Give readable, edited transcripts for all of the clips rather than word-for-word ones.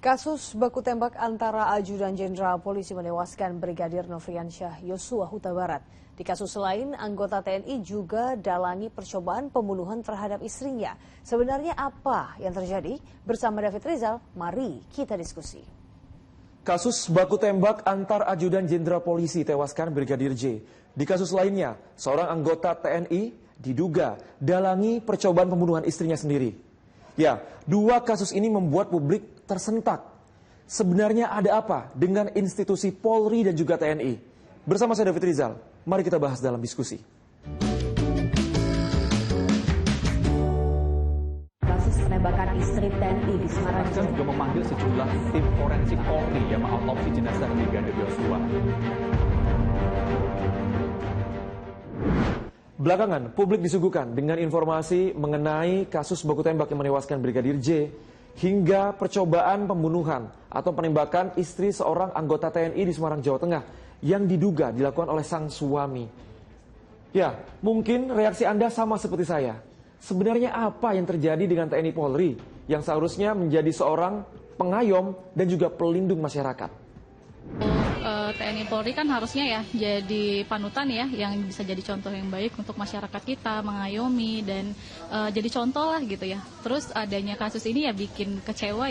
Kasus baku tembak antara ajudan jenderal polisi menewaskan Brigadir Nofriansyah Yosua Huta Barat. Di kasus lain, anggota TNI juga dalangi percobaan pembunuhan terhadap istrinya. Sebenarnya apa yang terjadi? Bersama David Rizal, mari kita diskusi. Kasus baku tembak antar ajudan jenderal polisi tewaskan Brigadir J. Di kasus lainnya, seorang anggota TNI diduga dalangi percobaan pembunuhan istrinya sendiri. Ya, dua kasus ini membuat publik tersentak. Sebenarnya ada apa dengan institusi Polri dan juga TNI? Bersama saya David Rizal, mari kita bahas dalam diskusi. Kasus penembakan istri TNI di Semarang juga memanggil sejumlah tim forensik Polri yang mengotopsi jenazah Brigadir Yosua. Belakangan, publik disuguhkan dengan informasi mengenai kasus baku tembak yang menewaskan Brigadir J hingga percobaan pembunuhan atau penembakan istri seorang anggota TNI di Semarang, Jawa Tengah yang diduga dilakukan oleh sang suami. Ya, mungkin reaksi Anda sama seperti saya. Sebenarnya apa yang terjadi dengan TNI Polri yang seharusnya menjadi seorang pengayom dan juga pelindung masyarakat? TNI Polri kan harusnya ya jadi panutan ya, yang bisa jadi contoh yang baik untuk masyarakat kita, mengayomi dan jadi contoh lah gitu ya. Terus adanya kasus ini ya bikin kecewa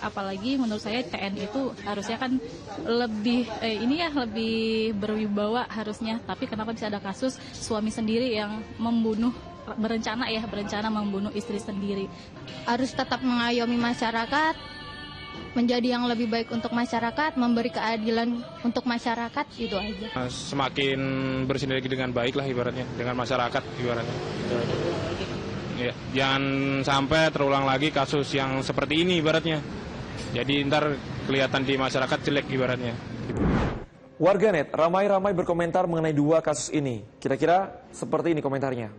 apalagi menurut saya TNI itu harusnya kan lebih lebih berwibawa harusnya. Tapi kenapa bisa ada kasus suami sendiri yang berencana membunuh istri sendiri. Harus tetap mengayomi masyarakat, menjadi yang lebih baik untuk masyarakat, memberi keadilan untuk masyarakat, itu aja. Semakin bersinergi dengan baik lah ibaratnya, dengan masyarakat ibaratnya. Ya, jangan sampai terulang lagi kasus yang seperti ini ibaratnya. Jadi ntar kelihatan di masyarakat jelek ibaratnya. Warganet ramai-ramai berkomentar mengenai dua kasus ini. Kira-kira seperti ini komentarnya.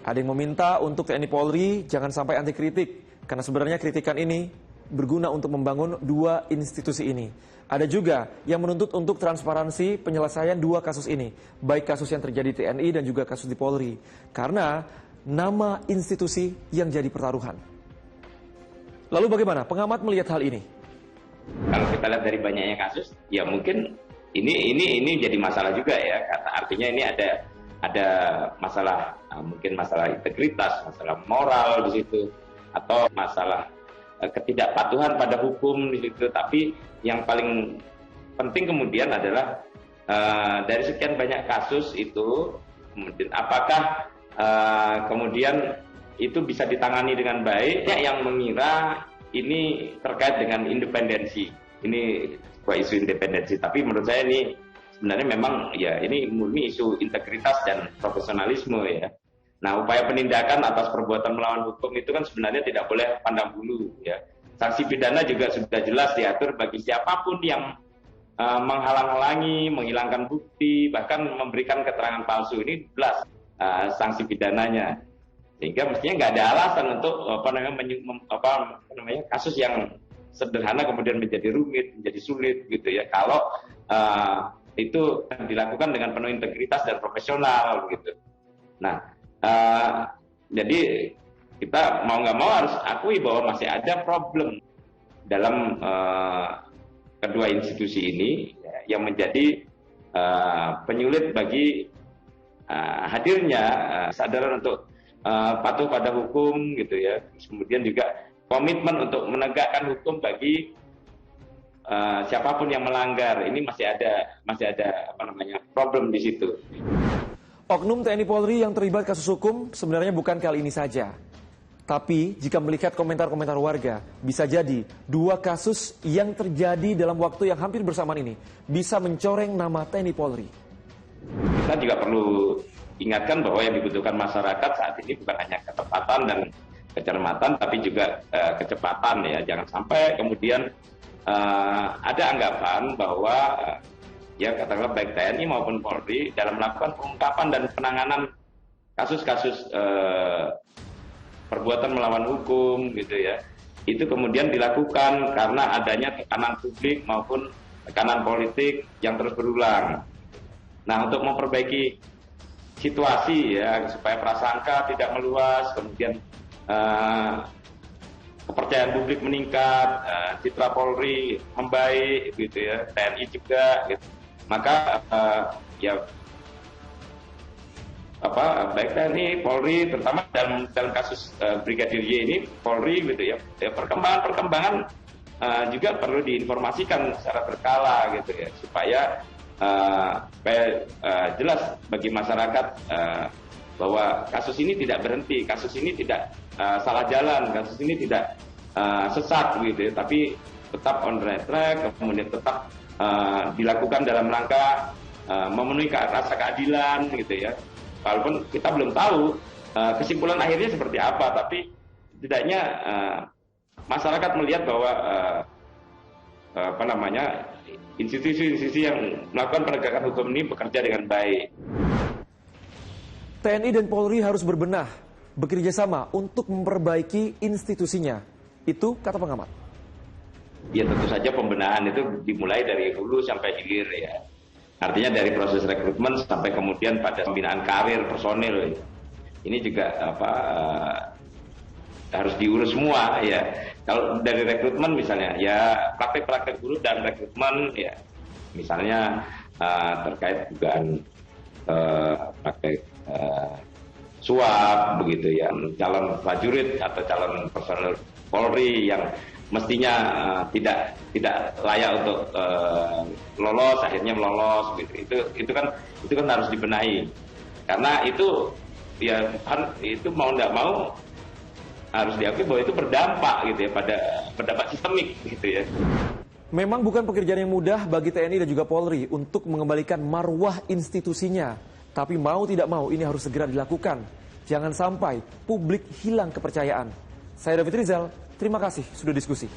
Ada yang meminta untuk TNI Polri jangan sampai anti kritik, karena sebenarnya kritikan ini berguna untuk membangun dua institusi ini. Ada juga yang menuntut untuk transparansi penyelesaian dua kasus ini, baik kasus yang terjadi di TNI dan juga kasus di Polri, karena nama institusi yang jadi pertaruhan. Lalu bagaimana pengamat melihat hal ini? Kalau kita lihat dari banyaknya kasus, ya mungkin ini jadi masalah juga ya. Artinya ini ada masalah, mungkin masalah integritas, masalah moral di situ, atau masalah ketidakpatuhan pada hukum di situ. Tapi yang paling penting kemudian adalah dari sekian banyak kasus itu, kemudian apakah kemudian itu bisa ditangani dengan baik? Yang mengira ini terkait dengan independensi, ini sebuah isu independensi. Tapi menurut saya ini sebenarnya memang ya ini murni isu integritas dan profesionalisme ya. Nah, upaya penindakan atas perbuatan melawan hukum itu kan sebenarnya tidak boleh pandang bulu ya. Sanksi pidana juga sudah jelas diatur bagi siapapun yang menghalang-halangi, menghilangkan bukti, bahkan memberikan keterangan palsu. Ini jelas sanksi pidananya. Sehingga mestinya nggak ada alasan untuk kasus yang sederhana kemudian menjadi rumit, menjadi sulit gitu ya. Kalau itu dilakukan dengan penuh integritas dan profesional gitu. Nah, jadi kita mau nggak mau harus akui bahwa masih ada problem dalam kedua institusi ini ya, yang menjadi penyulit bagi hadirnya kesadaran untuk patuh pada hukum gitu ya. Kemudian juga komitmen untuk menegakkan hukum bagi siapapun yang melanggar. Ini masih ada problem di situ. Oknum TNI Polri yang terlibat kasus hukum sebenarnya bukan kali ini saja. Tapi jika melihat komentar-komentar warga, bisa jadi dua kasus yang terjadi dalam waktu yang hampir bersamaan ini bisa mencoreng nama TNI Polri. Kita juga perlu ingatkan bahwa yang dibutuhkan masyarakat saat ini bukan hanya ketepatan dan kecermatan, tapi juga kecepatan ya. Jangan sampai kemudian ada anggapan bahwa ya katakanlah baik TNI maupun Polri dalam melakukan pengungkapan dan penanganan kasus-kasus perbuatan melawan hukum gitu ya, itu kemudian dilakukan karena adanya tekanan publik maupun tekanan politik yang terus berulang. Nah, untuk memperbaiki situasi ya supaya prasangka tidak meluas, kemudian kepercayaan publik meningkat, citra Polri membaik gitu ya, TNI juga gitu. Maka baik TNI, Polri, terutama dalam kasus Brigadir Y ini, Polri gitu ya, perkembangan juga perlu diinformasikan secara berkala gitu ya, supaya jelas bagi masyarakat bahwa kasus ini tidak berhenti, kasus ini tidak salah jalan, kasus ini tidak sesat gitu ya, tapi tetap on the right track, kemudian tetap dilakukan dalam rangka memenuhi rasa keadilan gitu ya. Walaupun kita belum tahu kesimpulan akhirnya seperti apa, tapi setidaknya masyarakat melihat bahwa institusi-institusi yang melakukan penegakan hukum ini bekerja dengan baik. TNI dan Polri harus berbenah, bekerja sama untuk memperbaiki institusinya. Itu kata pengamat. Ya tentu saja pembenahan itu dimulai dari hulu sampai hilir ya. Artinya dari proses rekrutmen sampai kemudian pada pembinaan karir personil. Ini juga harus diurus semua ya. Kalau dari rekrutmen misalnya ya praktek-praktek guru dan rekrutmen ya, misalnya terkait dugaan praktek suap begitu ya, calon prajurit atau calon personel Polri yang mestinya tidak layak untuk lolos akhirnya melolos gitu. Itu kan harus dibenahi, karena itu ya itu mau nggak mau harus diakui bahwa itu berdampak gitu ya, pada berdampak sistemik gitu ya. Memang bukan pekerjaan yang mudah bagi TNI dan juga Polri untuk mengembalikan marwah institusinya, tapi mau tidak mau ini harus segera dilakukan. Jangan sampai publik hilang kepercayaan. Saya David Rizal, terima kasih sudah diskusi.